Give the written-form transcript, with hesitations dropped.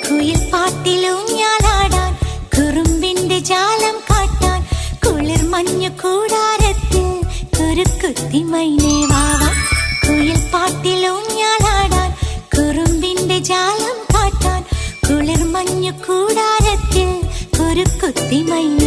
കുയിൽ പാട്ടിലൂഞ്ഞാലാടാൻ കുറുമ്പിന്റെ ജാലം കാട്ടാൻ കുളിർ മഞ്ഞു കൂടാരത്തിൽ കുരുക്കുത്തി മൈനേ വാവാ. കുയിൽ പാട്ടിലൂഞ്ഞാലാടാൻ കുറുമ്പിന്റെ ജാലം കാട്ടാൻ കുളിർ മഞ്ഞു കൂടാരത്തിൽ കുരുക്കുത്തി മൈനേ